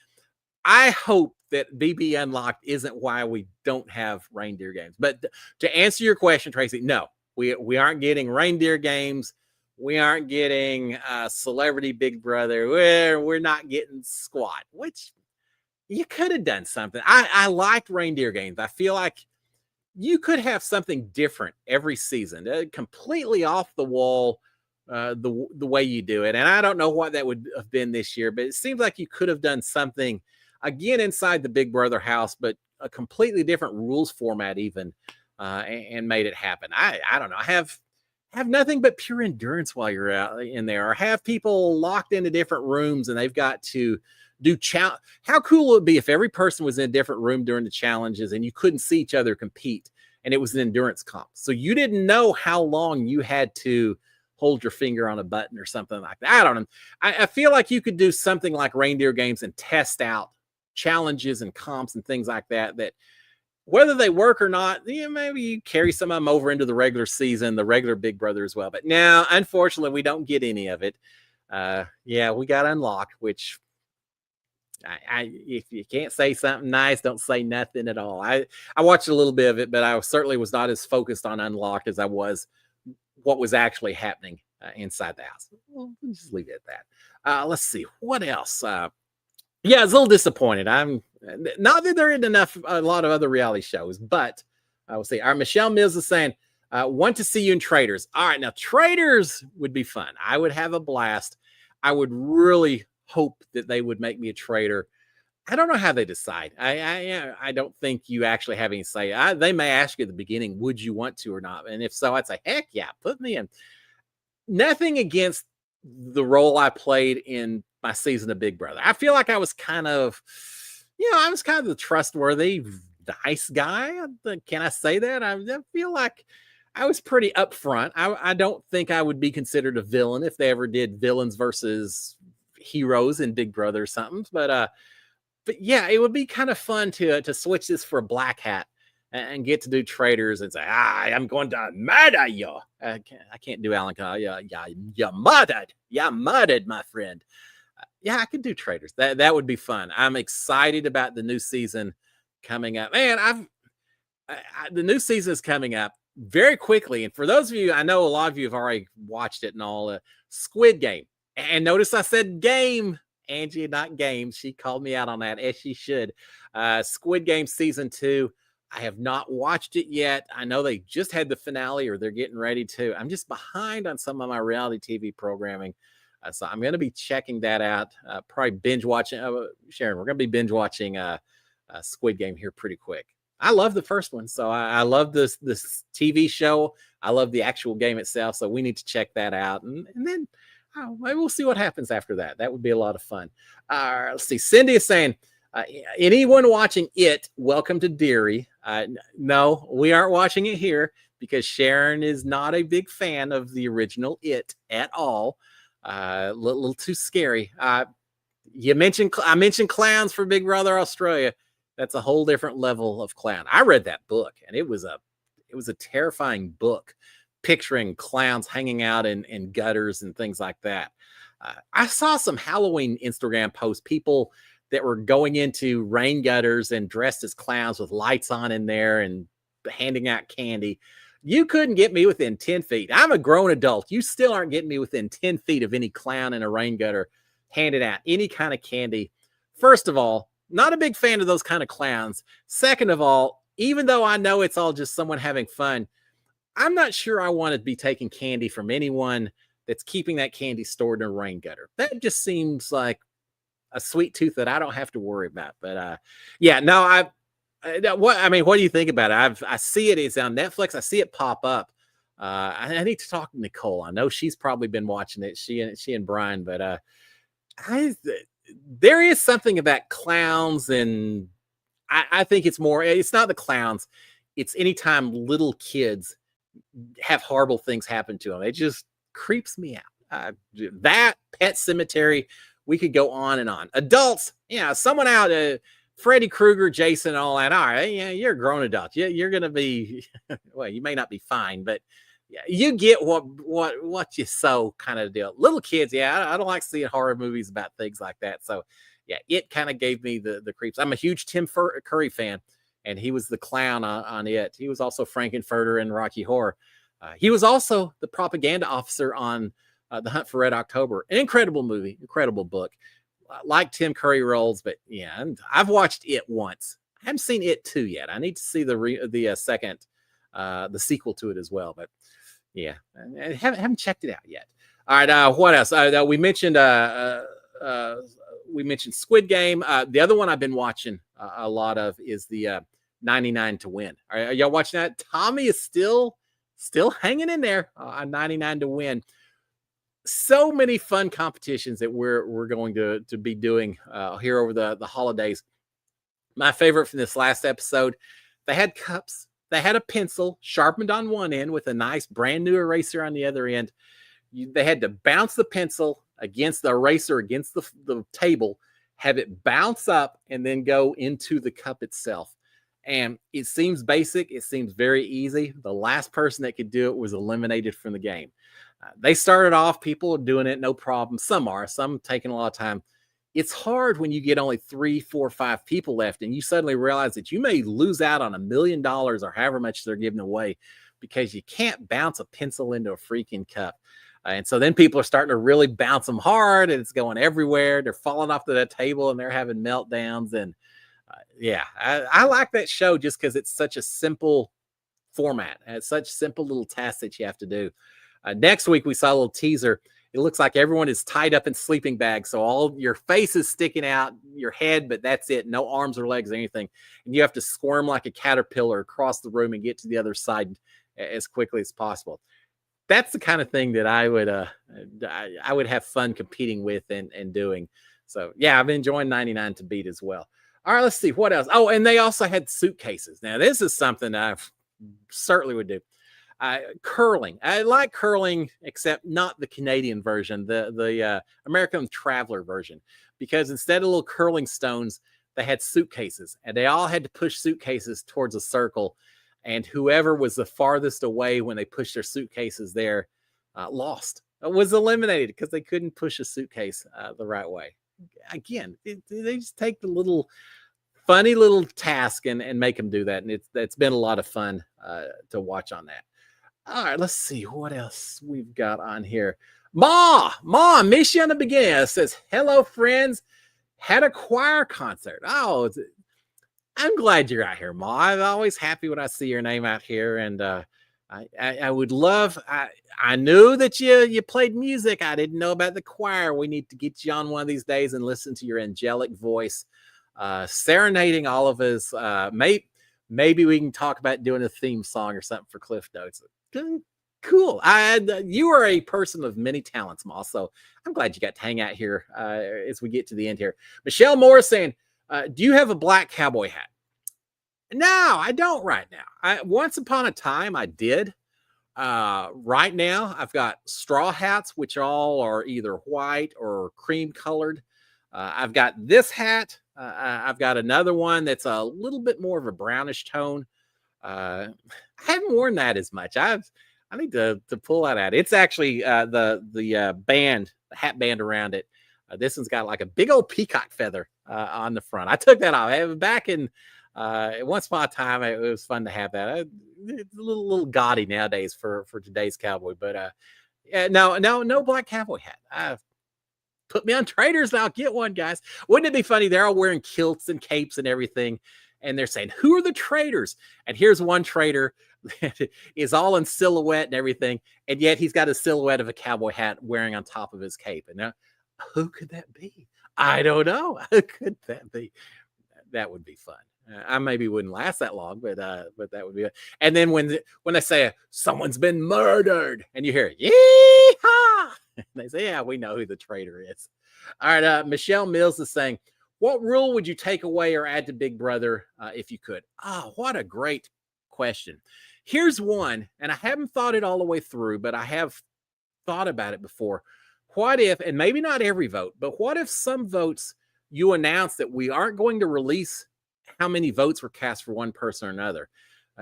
I hope that BB unlocked isn't why we don't have reindeer games. But to answer your question, Tracy, no, we aren't getting reindeer games. We aren't getting Celebrity Big Brother. We're not getting squat, which you could have done something. I liked reindeer games. I feel like you could have something different every season, completely off the wall, the way you do it. And I don't know what that would have been this year, but it seems like you could have done something again inside the Big Brother house, but a completely different rules format even, and made it happen. I don't know. I have nothing but pure endurance while you're out in there, or have people locked into different rooms and they've got to do how cool would it be if every person was in a different room during the challenges and you couldn't see each other compete, and it was an endurance comp, so you didn't know how long you had to hold your finger on a button or something like that. I don't know. I feel like you could do something like reindeer games and test out challenges and comps and things like that, that whether they work or not, maybe you carry some of them over into the regular season, the regular Big Brother as well. But now, unfortunately, we don't get any of it. Yeah, we got unlocked, which if you can't say something nice, don't say nothing at all. I watched a little bit of it, but I certainly was not as focused on unlocked as I was what was actually happening inside the house. We'll just leave it at that. Let's see what else. Yeah, I was a little disappointed. I'm not that there isn't a lot of other reality shows, but we'll see. Our Michelle Mills is saying, want to see you in Traders. All right, now Traders would be fun. I would have a blast. I would really hope that they would make me a trader. I don't know how they decide. I don't think you actually have any say. They may ask you at the beginning, would you want to or not? And if so, I'd say, heck yeah, put me in. Nothing against the role I played in my season of Big Brother. I feel like I was kind of, I was kind of the trustworthy, nice guy. Can I say that? I feel like I was pretty upfront. I don't think I would be considered a villain if they ever did villains versus heroes in Big Brother or something. But yeah, it would be kind of fun to switch this for a black hat and get to do Traders and say, I'm going to murder you. I can't do Alan. You're murdered, my friend. Yeah, I could do Traders. That would be fun. I'm excited about the new season coming up. Man, the new season is coming up very quickly. And for those of you, I know a lot of you have already watched it and all. Squid Game. And notice I said game, Angie, not games. She called me out on that, as she should. Squid Game season 2. I have not watched it yet. I know they just had the finale, or they're getting ready to. I'm just behind on some of my reality TV programming. So I'm going to be checking that out. Probably binge watching. Sharon, we're going to be binge watching Squid Game here pretty quick. I love the first one. So I love this TV show. I love the actual game itself. So we need to check that out. And then maybe we'll see what happens after that. That would be a lot of fun. Let's see. Cindy is saying, anyone watching it, welcome to Deary. No, we aren't watching it here because Sharon is not a big fan of the original It at all. A little too scary. I mentioned clowns for Big Brother Australia. That's a whole different level of clown. I read that book, and it was a terrifying book, picturing clowns hanging out in gutters and things like that. I saw some Halloween Instagram posts, people that were going into rain gutters and dressed as clowns with lights on in there and handing out candy. You couldn't get me within 10 feet. I'm a grown adult. You still aren't getting me within 10 feet of any clown in a rain gutter handing out any kind of candy. First of all, not a big fan of those kind of clowns. Second of all, even though I know it's all just someone having fun, I'm not sure I want to be taking candy from anyone that's keeping that candy stored in a rain gutter. That just seems like a sweet tooth that I don't have to worry about. But yeah, no, what do you think about it? I see it. It's on Netflix. I see it pop up. I need to talk to Nicole. I know she's probably been watching it. She and Brian, but there is something about clowns, and I think it's more. It's not the clowns. It's anytime little kids have horrible things happen to them. It just creeps me out. That Pet Cemetery. We could go on and on. Adults, someone out, Freddy Krueger, Jason, all that. All right, yeah, you're a grown adult. You're gonna be, well, you may not be fine, but yeah, you get what you sow, kind of deal. Little kids, I don't like seeing horror movies about things like that. So yeah, it kind of gave me the creeps. I'm a huge Tim Curry fan, and he was the clown on it. He was also Frankenfurter in Rocky Horror. He was also the propaganda officer on The Hunt for Red October. An incredible movie, incredible book. Like Tim Curry roles, but yeah, and I've watched it once. I haven't seen it 2 yet. I need to see the second, the sequel to it as well. But yeah, I haven't checked it out yet. All right, what else? We mentioned Squid Game. The other one I've been watching a lot of is the 99 to Win. Are y'all watching that? Tommy is still hanging in there on 99 to Win. So many fun competitions that we're going to be doing here over the holidays. My favorite from this last episode, they had cups. They had a pencil sharpened on one end with a nice brand new eraser on the other end. They had to bounce the pencil against the eraser, against the table, have it bounce up, and then go into the cup itself. And it seems basic. It seems very easy. The last person that could do it was eliminated from the game. They started off, people are doing it, no problem. Some taking a lot of time. It's hard when you get only 3, 4, 5 people left, and you suddenly realize that you may lose out on $1 million or however much they're giving away because you can't bounce a pencil into a freaking cup. And so then people are starting to really bounce them hard, and it's going everywhere. They're falling off to that table, and they're having meltdowns. And I like that show just because it's such a simple format. It's such simple little tasks that you have to do. Next week, we saw a little teaser. It looks like everyone is tied up in sleeping bags. So all your face is sticking out, your head, but that's it. No arms or legs or anything. And you have to squirm like a caterpillar across the room and get to the other side as quickly as possible. That's the kind of thing that I would have fun competing with and doing. So yeah, I've been enjoying 99 to Beat as well. All right, let's see what else. Oh, and they also had suitcases. Now, this is something I certainly would do. Curling. I like curling, except not the Canadian version, the American Traveler version, because instead of little curling stones, they had suitcases, and they all had to push suitcases towards a circle, and whoever was the farthest away when they pushed their suitcases there lost. Was eliminated because they couldn't push a suitcase the right way. Again, they just take the little funny little task and make them do that, and it's been a lot of fun to watch on that. All right, let's see what else we've got on here. Ma, I miss you in the beginning. It says, hello, friends. Had a choir concert. Oh, I'm glad you're out here, Ma. I'm always happy when I see your name out here. And I would love, I knew that you played music. I didn't know about the choir. We need to get you on one of these days and listen to your angelic voice, serenading all of us. Maybe we can talk about doing a theme song or something for Cliff Notes. Cool. You are a person of many talents, Ma. So I'm glad you got to hang out here as we get to the end here. Michelle Moore saying, do you have a black cowboy hat? No, I don't right now. Once upon a time, I did. Right now, I've got straw hats, which all are either white or cream colored. I've got this hat. I've got another one that's a little bit more of a brownish tone. I haven't worn that as much. I need to pull that out. It's actually the band, the hat band around it. This one's got like a big old peacock feather on the front. I took that off back in once upon a time. It was fun to have that. It's a little gaudy nowadays for today's cowboy, but yeah, no black cowboy hat. Put me on traders and I'll get one, guys. Wouldn't it be funny? They're all wearing kilts and capes and everything. And they're saying, who are the traders? And here's one trader that is all in silhouette and everything. And yet he's got a silhouette of a cowboy hat wearing on top of his cape. And now, who could that be? I don't know. Who could that be? That would be fun. I maybe wouldn't last that long, but that would be it. And then when they say someone's been murdered, and you hear yee-haw, they say, yeah, we know who the traitor is. All right, Michelle Mills is saying, what rule would you take away or add to Big Brother if you could? Oh, what a great question. Here's one, and I haven't thought it all the way through, but I have thought about it before. What if, and maybe not every vote, but what if some votes you announce that we aren't going to release how many votes were cast for one person or another?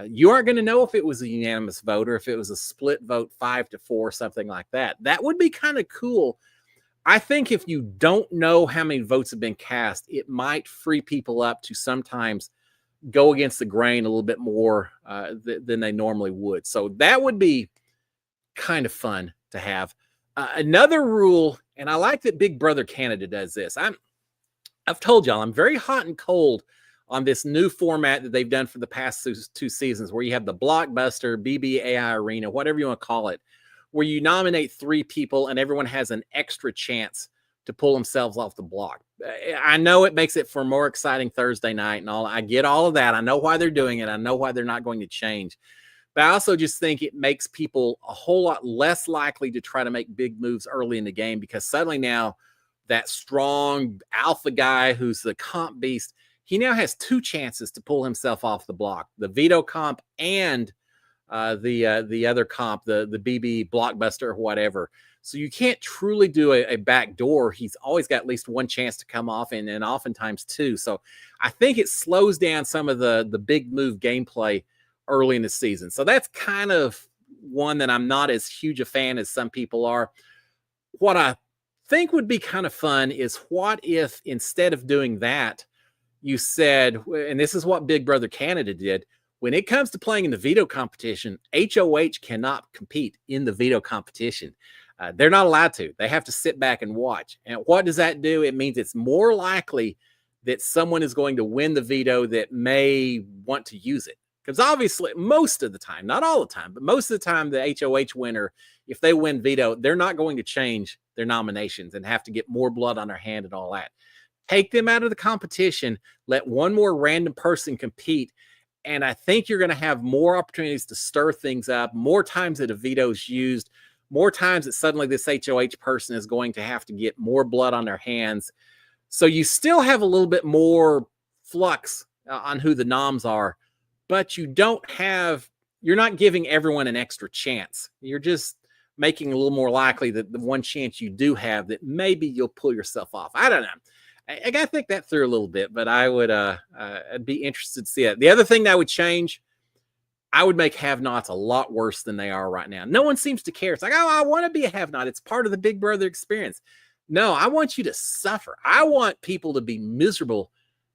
You aren't going to know if it was a unanimous vote or if it was a split vote, 5-4, something like that. That would be kind of cool. I think if you don't know how many votes have been cast, it might free people up to sometimes go against the grain a little bit more than they normally would. So that would be kind of fun to have. Another rule, and I like that Big Brother Canada does this. I've told y'all I'm very hot and cold on this new format that they've done for the past two seasons, where you have the Blockbuster, BBAI Arena, whatever you want to call it, where you nominate 3 people and everyone has an extra chance to pull themselves off the block. I know it makes it for a more exciting Thursday night and all. I get all of that. I know why they're doing it. I know why they're not going to change. But I also just think it makes people a whole lot less likely to try to make big moves early in the game, because suddenly now that strong alpha guy who's the comp beast, he now has 2 chances to pull himself off the block, the veto comp and the other comp, the BB Blockbuster or whatever. So you can't truly do a back door. He's always got at least 1 chance to come off, and oftentimes 2. So I think it slows down some of the big move gameplay early in the season. So that's kind of one that I'm not as huge a fan as some people are. What I think would be kind of fun is, what if instead of doing that, you said, and this is what Big Brother Canada did, when it comes to playing in the veto competition, HOH cannot compete in the veto competition. They're not allowed to. They have to sit back and watch. And what does that do? It means it's more likely that someone is going to win the veto that may want to use it. Because obviously, most of the time, not all the time, but most of the time, the HOH winner, if they win veto, they're not going to change their nominations and have to get more blood on their hand and all that. Take them out of the competition, let one more random person compete, and I think you're going to have more opportunities to stir things up, more times that a veto is used, more times that suddenly this HOH person is going to have to get more blood on their hands. So you still have a little bit more flux on who the noms are, but you're not giving everyone an extra chance. You're just making it a little more likely that the one chance you do have, that maybe you'll pull yourself off. I don't know. I got to think that through a little bit, but I would I'd be interested to see it. The other thing that I would change, I would make have-nots a lot worse than they are right now. No one seems to care. It's like, oh, I want to be a have-not. It's part of the Big Brother experience. No, I want you to suffer. I want people to be miserable.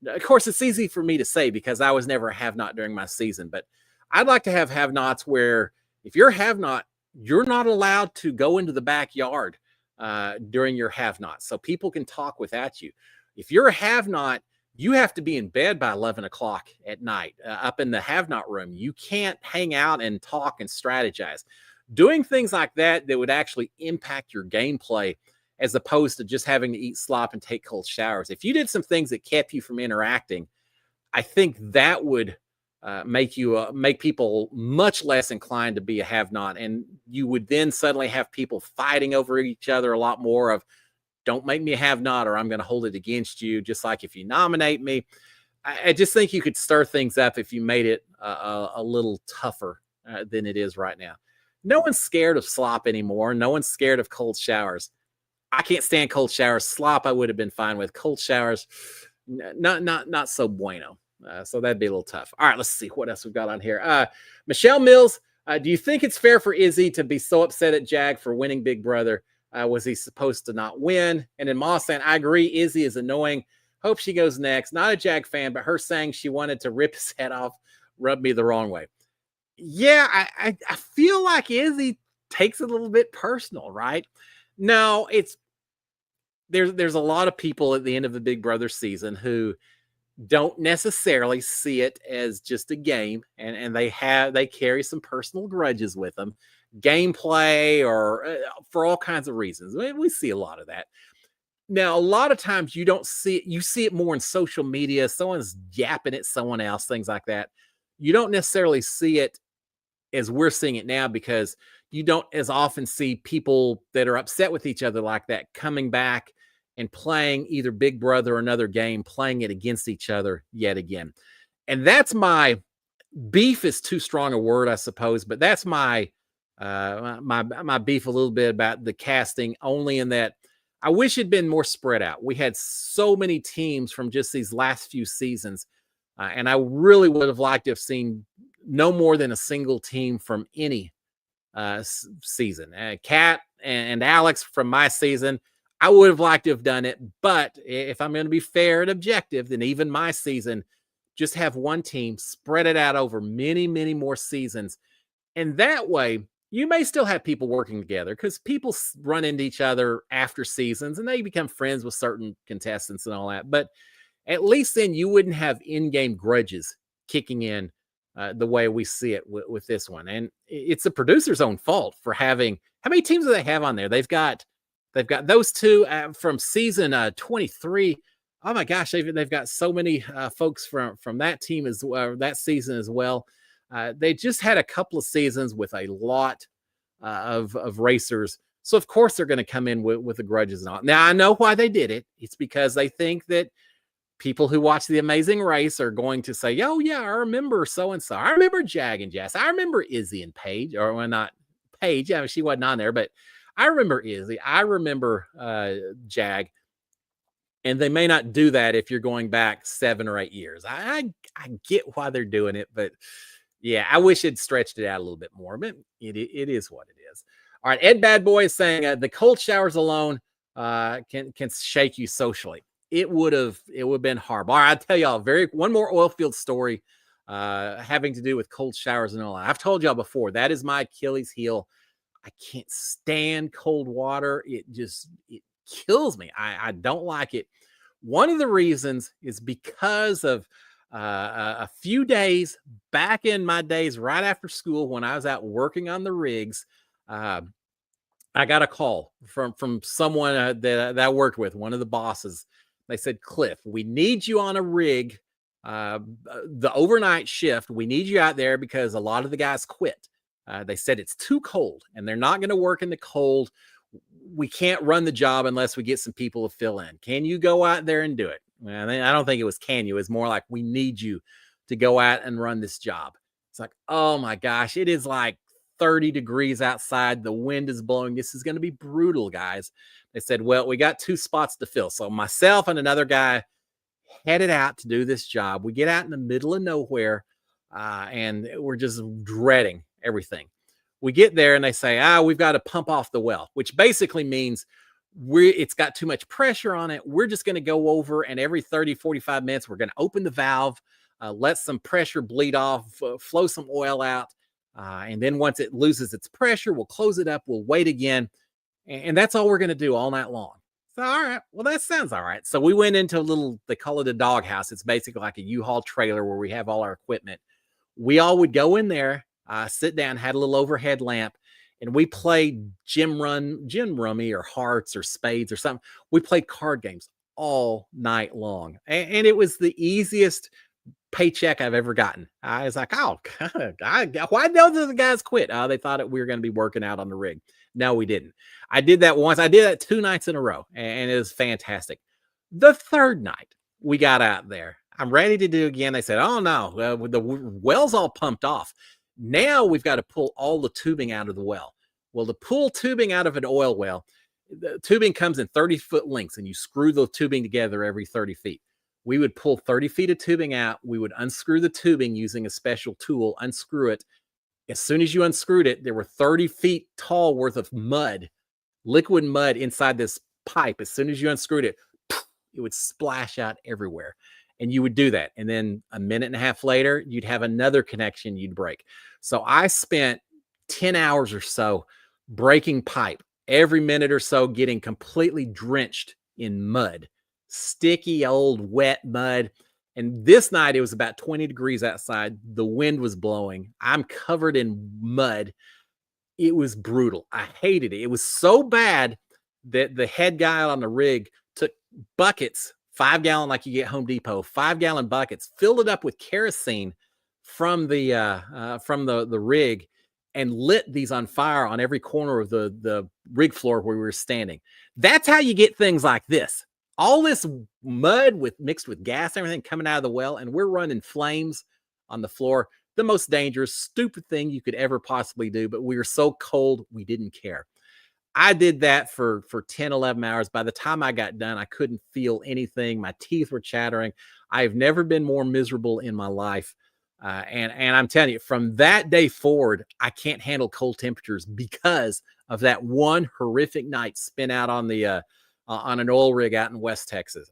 Of course, it's easy for me to say because I was never a have-not during my season, but I'd like to have have-nots where if you're a have-not, you're not allowed to go into the backyard during your have-not, so people can talk without you. If you're a have-not, you have to be in bed by 11 o'clock at night, up in the have-not room. You can't hang out and talk and strategize. Doing things like that would actually impact your gameplay, as opposed to just having to eat slop and take cold showers. If you did some things that kept you from interacting, I think that would make people much less inclined to be a have-not. And you would then suddenly have people fighting over each other a lot more of, don't make me a have-not or I'm going to hold it against you, just like if you nominate me. I just think you could stir things up if you made it a little tougher than it is right now. No one's scared of slop anymore. No one's scared of cold showers. I can't stand cold showers. Slop, I would have been fine with. Cold showers, not so bueno. So that'd be a little tough. All right, let's see what else we've got on here. Michelle Mills, do you think it's fair for Izzy to be so upset at Jag for winning Big Brother? Was he supposed to not win? And then Moss saying, I agree, Izzy is annoying. Hope she goes next. Not a Jag fan, but her saying she wanted to rip his head off rubbed me the wrong way. Yeah, I feel like Izzy takes it a little bit personal, right? No, there's a lot of people at the end of the Big Brother season who don't necessarily see it as just a game, and they carry some personal grudges with them, gameplay or for all kinds of reasons. We see a lot of that. Now, a lot of times you don't see it, you see it more in social media. Someone's yapping at someone else, things like that. You don't necessarily see it as we're seeing it now because you don't as often see people that are upset with each other like that coming back and playing either Big Brother or another game, playing it against each other yet again. And that's my beef is too strong a word, I suppose, but that's my beef a little bit about the casting, only in that I wish it'd been more spread out. We had so many teams from just these last few seasons, and I really would have liked to have seen no more than a single team from any season. Kat and Alex from my season, I would have liked to have done it, but if I'm going to be fair and objective, then even my season, just have one team, spread it out over many, many more seasons. And that way, you may still have people working together because people run into each other after seasons and they become friends with certain contestants and all that. But at least then you wouldn't have in-game grudges kicking in the way we see it with this one. And it's the producer's own fault for having, how many teams do they have on there? They've got those two from season 23. Oh my gosh, they've got so many folks from that team as well, that season as well. They just had a couple of seasons with a lot of racers. So of course they're going to come in with the grudges and all. Now I know why they did it. It's because they think that people who watch The Amazing Race are going to say, oh yeah, I remember so-and-so. I remember Jag and Jess. I remember Izzy and Paige, or well, not Paige. Yeah, she wasn't on there, but I remember Izzy. I remember Jag. And they may not do that if you're going back 7 or 8 years. I get why they're doing it, but yeah, I wish it stretched it out a little bit more, but it is what it is. All right, Ed Bad Boy is saying the cold showers alone can shake you socially. It would have been horrible. All right, I'll tell y'all one more oil field story having to do with cold showers and all that. I've told y'all before, that is my Achilles heel. I can't stand cold water. It kills me. I don't like it. One of the reasons is because of a few days back in my days right after school when I was out working on the rigs. I got a call from someone that I worked with, one of the bosses. They said, Cliff, we need you on a rig, the overnight shift. We need you out there because a lot of the guys quit. They said it's too cold and they're not going to work in the cold. We can't run the job unless we get some people to fill in. Can you go out there and do it? Well, I don't think it was can you. It's more like we need you to go out and run this job. It's like, oh my gosh, it is like 30 degrees outside. The wind is blowing. This is going to be brutal, guys. They said, well, we got 2 spots to fill. So myself and another guy headed out to do this job. We get out in the middle of nowhere and we're just dreading everything. We get there and they say, we've got to pump off the well, which basically means it's got too much pressure on it. We're just going to go over and every 30, 45 minutes, we're going to open the valve, let some pressure bleed off, flow some oil out. And then once it loses its pressure, we'll close it up. We'll wait again. And that's all we're going to do all night long. So, all right, well, that sounds all right. So we went into a little, they call it a doghouse. It's basically like a U-Haul trailer where we have all our equipment. We all would go in there, sit down, had a little overhead lamp, and we played gin rummy or hearts or spades or something. We played card games all night long. And it was the easiest paycheck I've ever gotten. I was like, oh, why don't the guys quit? They thought we were going to be working out on the rig. No, we didn't. I did that once. I did that 2 nights in a row, and it was fantastic. The third night, we got out there. I'm ready to do it again. They said, oh, no, the well's all pumped off. Now we've got to pull all the tubing out of the well. Well, to pull tubing out of an oil well, The tubing comes in 30-foot lengths, and you screw the tubing together every 30 feet. We would pull 30 feet of tubing out. We would unscrew the tubing using a special tool, unscrew it. As soon as you unscrewed it, there were 30 feet tall worth of mud, liquid mud inside this pipe. As soon as you unscrewed it, it would splash out everywhere. And you would do that. And then a minute and a half later, you'd have another connection you'd break. So I spent 10 hours or so breaking pipe, every minute or so getting completely drenched in mud, sticky old wet mud. And this night it was about 20 degrees outside. The wind was blowing. I'm covered in mud. It was brutal. I hated it. It was so bad that the head guy on the rig took buckets, 5-gallon, like you get Home Depot, 5-gallon buckets, filled it up with kerosene from the rig, and lit these on fire on every corner of the rig floor where we were standing. That's how you get things like this. All this mud mixed with gas, everything coming out of the well, and we're running flames on the floor. The most dangerous, stupid thing you could ever possibly do, but we were so cold, we didn't care. I did that for 10, 11 hours. By the time I got done, I couldn't feel anything. My teeth were chattering. I've never been more miserable in my life. And I'm telling you, from that day forward, I can't handle cold temperatures because of that one horrific night spent out on an oil rig out in West Texas.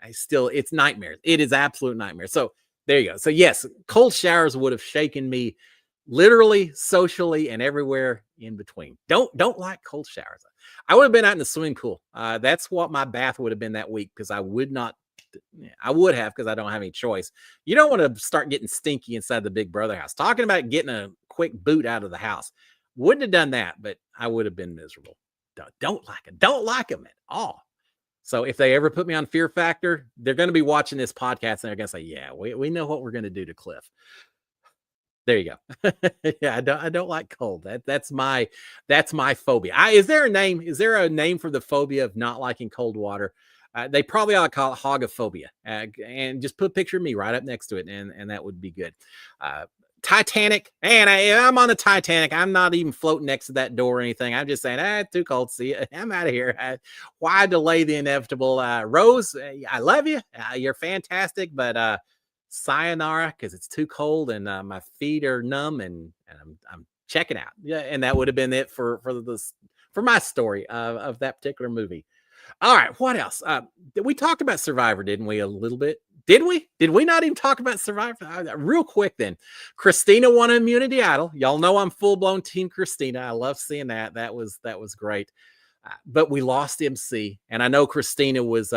It's nightmares. It is absolute nightmare. So there you go. So yes, cold showers would have shaken me literally, socially, and everywhere in between. Don't like cold showers. I would have been out in the swimming pool. That's what my bath would have been that week, because I would have, because I don't have any choice. You don't want to start getting stinky inside the Big Brother house. Talking about getting a quick boot out of the house. Wouldn't have done that, but I would have been miserable. Don't like it. Don't like them at all. So if they ever put me on Fear Factor, they're going to be watching this podcast and they're going to say, yeah, we know what we're going to do to Cliff. There you go. Yeah, I don't like cold. That's my phobia. Is there a name? Is there a name for the phobia of not liking cold water? They probably ought to call it hogophobia, and just put a picture of me right up next to it, and that would be good. Titanic, and I'm on the Titanic. I'm not even floating next to that door or anything. I'm just saying, too cold. See you. I'm out of here. Why delay the inevitable? Rose, I love you. You're fantastic, but sayonara, because it's too cold and my feet are numb, and I'm checking out. Yeah, and that would have been it for my story of that particular movie. All right, what else? We talked about Survivor, didn't we? A little bit. Did we? Did we not even talk about Survivor? Real quick then. Christina won Immunity Idol. Y'all know I'm full-blown Team Christina. I love seeing that. That was great. But we lost MC, and I know Christina was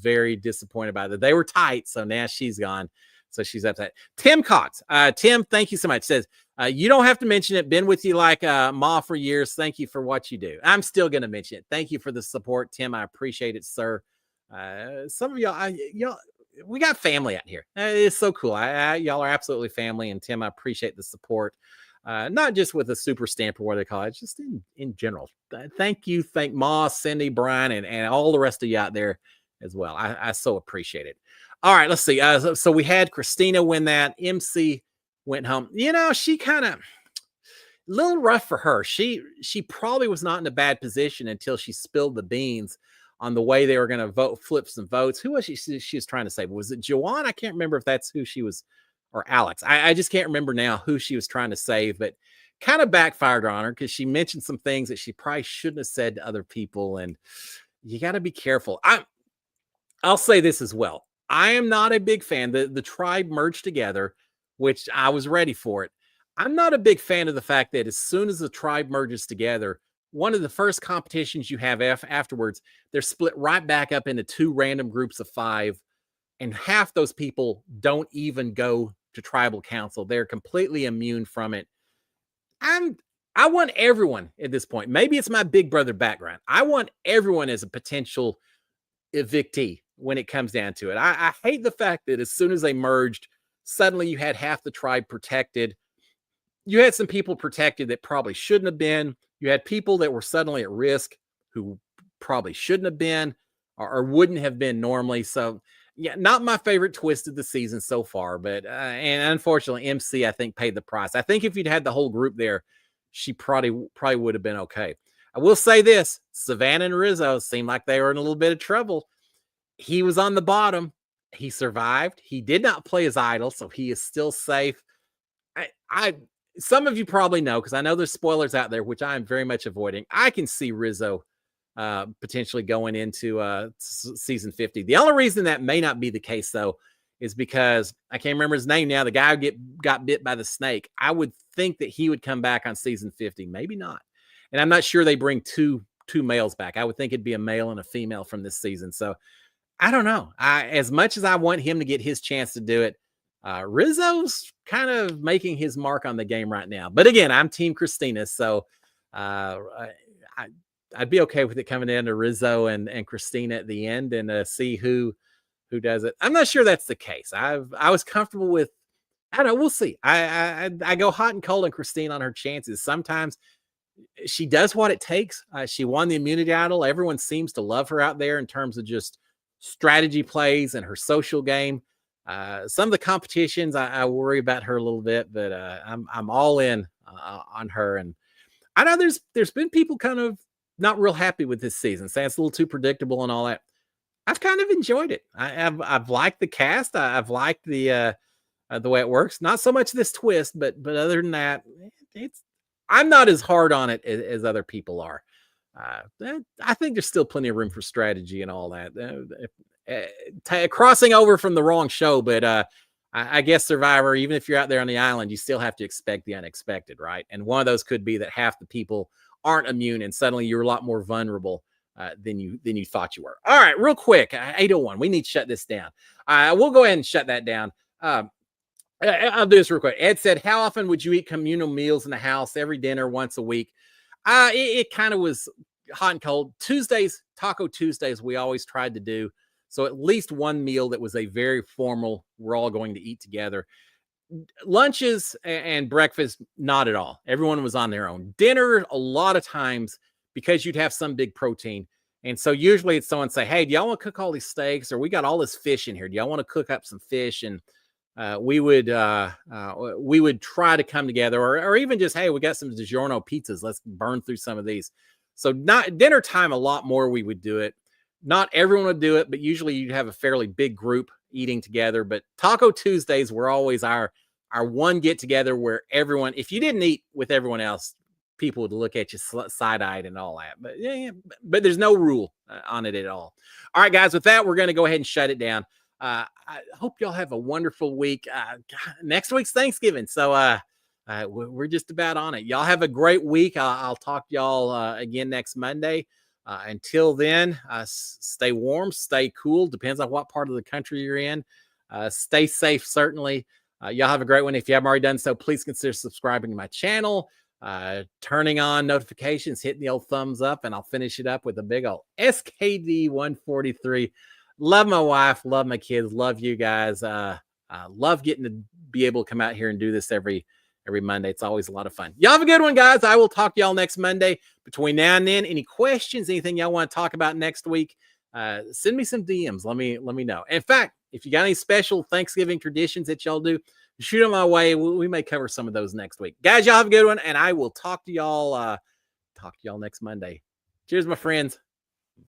very disappointed about it. They were tight, so now she's gone. So she's upset. Tim Cox. Tim, thank you so much. Says, you don't have to mention it. Been with you like Ma for years. Thank you for what you do. I'm still going to mention it. Thank you for the support, Tim. I appreciate it, sir. Some of y'all, we got family out here. It's so cool. Y'all are absolutely family. And Tim, I appreciate the support. Not just with a super stamp or what they call it, just in general. Thank you. Thank Ma, Cindy, Brian, and all the rest of you out there as well. I so appreciate it. All right, let's see. So we had Christina win that. MC went home. She kind of, a little rough for her. She probably was not in a bad position until she spilled the beans on the way they were going to flip some votes. Who was she was trying to save? Was it Joanne? I can't remember if that's who she was, or Alex. I just can't remember now who she was trying to save, but kind of backfired on her because she mentioned some things that she probably shouldn't have said to other people. And you got to be careful. I'll say this as well. I am not a big fan. The tribe merged together, which I was ready for it. I'm not a big fan of the fact that as soon as the tribe merges together, one of the first competitions you have afterwards, they're split right back up into 2 random groups of 5. And half those people don't even go to tribal council. They're completely immune from it. I want everyone at this point. Maybe it's my Big Brother background. I want everyone as a potential evictee when it comes down to it. I hate the fact that as soon as they merged, suddenly you had half the tribe protected. You had some people protected that probably shouldn't have been. You had people that were suddenly at risk who probably shouldn't have been or wouldn't have been normally. So yeah, not my favorite twist of the season so far, but and unfortunately MC, I think, paid the price. I think if you'd had the whole group there, she probably would have been okay. I will say this, Savannah and Rizzo seemed like they were in a little bit of trouble. He was on the bottom. He survived. He did not play his idol, so he is still safe. I some of you probably know, because I know there's spoilers out there, which I'm very much avoiding. I can see Rizzo potentially going into season 50. The only reason that may not be the case, though, is because I can't remember his name now. The guy who got bit by the snake. I would think that he would come back on season 50. Maybe not. And I'm not sure they bring two males back. I would think it'd be a male and a female from this season. So I don't know. As much as I want him to get his chance to do it, Rizzo's kind of making his mark on the game right now. But again, I'm Team Christina, so I'd be okay with it coming in to Rizzo and Christina at the end and see who does it. I'm not sure that's the case. I was comfortable with. I don't know. We'll see. I go hot and cold on Christine on her chances. Sometimes she does what it takes. She won the immunity idol. Everyone seems to love her out there in terms of just strategy plays and her social game. Some of the competitions, I worry about her a little bit, but I'm all in on her. And I know there's been people kind of not real happy with this season, saying it's a little too predictable and all that. I've kind of enjoyed it. I've liked the cast. I've liked the way it works. Not so much this twist, but other than that, I'm not as hard on it as other people are. I think there's still plenty of room for strategy and all that. Crossing over from the wrong show, but I guess Survivor, even if you're out there on the island, you still have to expect the unexpected, right? And one of those could be that half the people aren't immune, and suddenly you're a lot more vulnerable than you thought you were. All right, real quick, 801. We need to shut this down. We'll go ahead and shut that down. I'll do this real quick. Ed said, "How often would you eat communal meals in the house? Every dinner, once a week?" It kind of was hot and cold. Tuesdays, Taco Tuesdays, we always tried to do. So at least one meal that was a very formal, we're all going to eat together. Lunches and breakfast, not at all. Everyone was on their own. Dinner, a lot of times, because you'd have some big protein. And so usually it's someone say, "Hey, do y'all want to cook all these steaks? Or we got all this fish in here. Do y'all want to cook up some fish?" And we would try to come together, or even just, "Hey, we got some DiGiorno pizzas. Let's burn through some of these." So not dinner time, a lot more we would do it. Not everyone would do it, but usually you'd have a fairly big group eating together. But Taco Tuesdays were always our one get together where everyone, if you didn't eat with everyone else, people would look at you side-eyed and all that. But but there's no rule on it at all. All right, guys, with that, we're going to go ahead and shut it down. I hope y'all have a wonderful week. Next week's Thanksgiving, so we're just about on it. Y'all have a great week. I'll talk to y'all again next Monday. Until then, stay warm, stay cool. Depends on what part of the country you're in. Stay safe, certainly. Y'all have a great one. If you haven't already done so, please consider subscribing to my channel, turning on notifications, hitting the old thumbs up, and I'll finish it up with a big old SKD 143. Love my wife, love my kids, love you guys. Love getting to be able to come out here and do this every Monday. It's always a lot of fun. Y'all have a good one, guys. I will talk to y'all next Monday. Between now and then, any questions, anything y'all want to talk about next week, send me some DMs. Let me know. In fact, if you got any special Thanksgiving traditions that y'all do, shoot them my way. We may cover some of those next week. Guys, y'all have a good one, and I will talk to y'all next Monday. Cheers, my friends.